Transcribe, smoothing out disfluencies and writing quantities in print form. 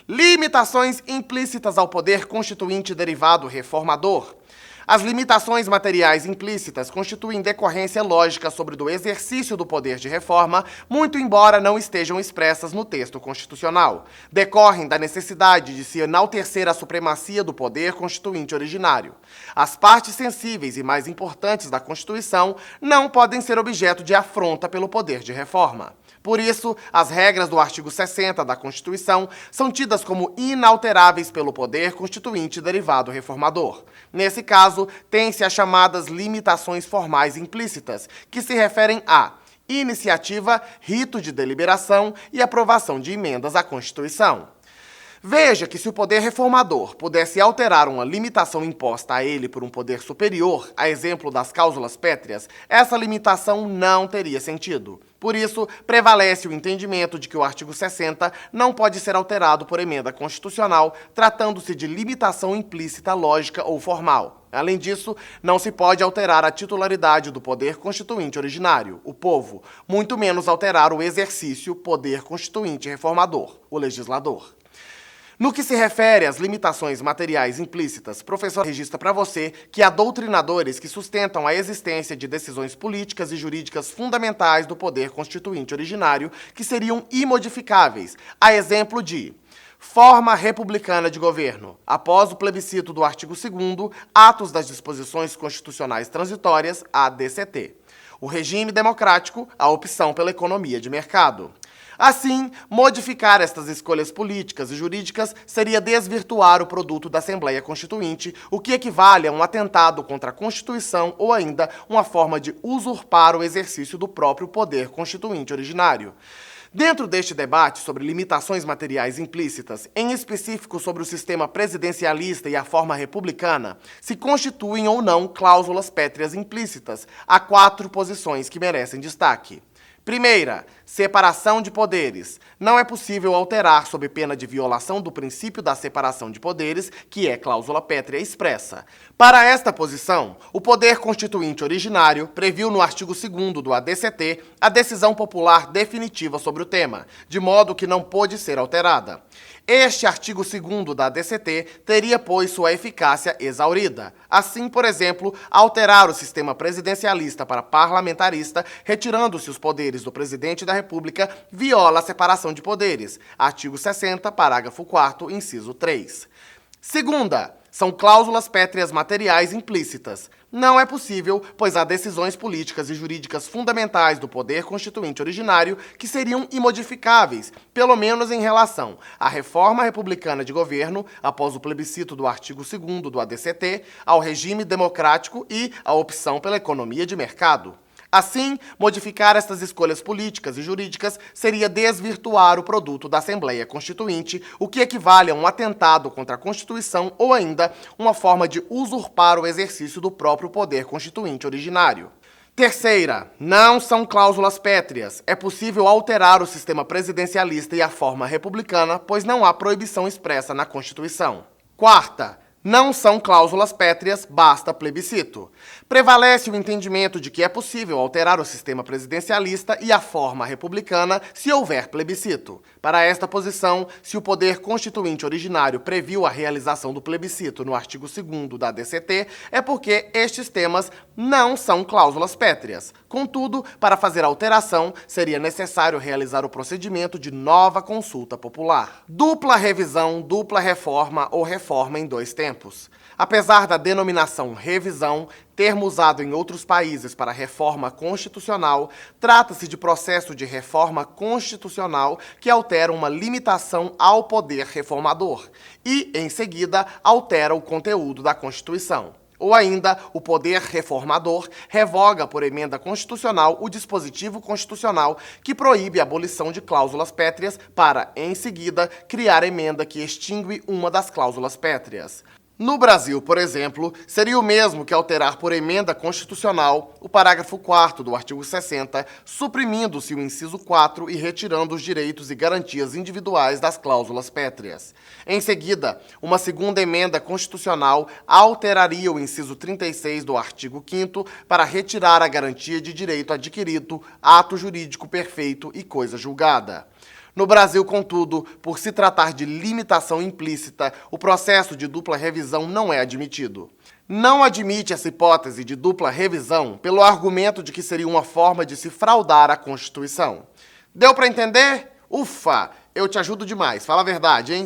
Limitações implícitas ao poder constituinte derivado reformador. As limitações materiais implícitas constituem decorrência lógica sobre o exercício do poder de reforma, muito embora não estejam expressas no texto constitucional. Decorrem da necessidade de se enaltecer a supremacia do poder constituinte originário. As partes sensíveis e mais importantes da Constituição não podem ser objeto de afronta pelo poder de reforma. Por isso, as regras do artigo 60 da Constituição são tidas como inalteráveis pelo poder constituinte derivado reformador. Nesse caso, tem-se as chamadas limitações formais implícitas, que se referem a iniciativa, rito de deliberação e aprovação de emendas à Constituição. Veja que se o poder reformador pudesse alterar uma limitação imposta a ele por um poder superior, a exemplo das cláusulas pétreas, essa limitação não teria sentido. Por isso, prevalece o entendimento de que o artigo 60 não pode ser alterado por emenda constitucional, tratando-se de limitação implícita lógica ou formal. Além disso, não se pode alterar a titularidade do poder constituinte originário, o povo, muito menos alterar o exercício poder constituinte reformador, o legislador. No que se refere às limitações materiais implícitas, o professor registra para você que há doutrinadores que sustentam a existência de decisões políticas e jurídicas fundamentais do poder constituinte originário que seriam imodificáveis, a exemplo de forma republicana de governo. Após o plebiscito do artigo 2º, atos das disposições constitucionais transitórias, ADCT. O regime democrático, a opção pela economia de mercado. Assim, modificar estas escolhas políticas e jurídicas seria desvirtuar o produto da Assembleia Constituinte, o que equivale a um atentado contra a Constituição ou ainda uma forma de usurpar o exercício do próprio poder constituinte originário. Dentro deste debate sobre limitações materiais implícitas, em específico sobre o sistema presidencialista e a forma republicana, se constituem ou não cláusulas pétreas implícitas. Há 4 posições que merecem destaque. Primeira, separação de poderes. Não é possível alterar sob pena de violação do princípio da separação de poderes, que é cláusula pétrea expressa. Para esta posição, o poder constituinte originário previu no artigo 2º do ADCT a decisão popular definitiva sobre o tema, de modo que não pôde ser alterada. Este artigo 2º da ADCT teria, pois, sua eficácia exaurida. Assim, por exemplo, alterar o sistema presidencialista para parlamentarista, retirando-se os poderes do presidente da República, viola a separação de poderes. Artigo 60, parágrafo 4º, inciso 3. Segunda, são cláusulas pétreas materiais implícitas. Não é possível, pois há decisões políticas e jurídicas fundamentais do poder constituinte originário que seriam imodificáveis, pelo menos em relação à reforma republicana de governo, após o plebiscito do artigo 2º do ADCT, ao regime democrático e à opção pela economia de mercado. Assim, modificar estas escolhas políticas e jurídicas seria desvirtuar o produto da Assembleia Constituinte, o que equivale a um atentado contra a Constituição ou ainda uma forma de usurpar o exercício do próprio poder constituinte originário. Terceira, não são cláusulas pétreas. É possível alterar o sistema presidencialista e a forma republicana, pois não há proibição expressa na Constituição. Quarta, não são cláusulas pétreas, basta plebiscito. Prevalece o entendimento de que é possível alterar o sistema presidencialista e a forma republicana se houver plebiscito. Para esta posição, se o poder constituinte originário previu a realização do plebiscito no artigo 2º da ADCT, é porque estes temas não são cláusulas pétreas. Contudo, para fazer a alteração, seria necessário realizar o procedimento de nova consulta popular. Dupla revisão, dupla reforma ou reforma em 2 tempos. Apesar da denominação revisão, termo usado em outros países para reforma constitucional, trata-se de processo de reforma constitucional que altera uma limitação ao poder reformador e, em seguida, altera o conteúdo da Constituição. Ou ainda, o poder reformador revoga por emenda constitucional o dispositivo constitucional que proíbe a abolição de cláusulas pétreas para, em seguida, criar emenda que extingue uma das cláusulas pétreas. No Brasil, por exemplo, seria o mesmo que alterar por emenda constitucional o parágrafo 4º do artigo 60, suprimindo-se o inciso 4 e retirando os direitos e garantias individuais das cláusulas pétreas. Em seguida, uma segunda emenda constitucional alteraria o inciso 36 do artigo 5º para retirar a garantia de direito adquirido, ato jurídico perfeito e coisa julgada. No Brasil, contudo, por se tratar de limitação implícita, o processo de dupla revisão não é admitido. Não admite essa hipótese de dupla revisão pelo argumento de que seria uma forma de se fraudar a Constituição. Deu para entender? Ufa! Eu te ajudo demais, fala a verdade, hein?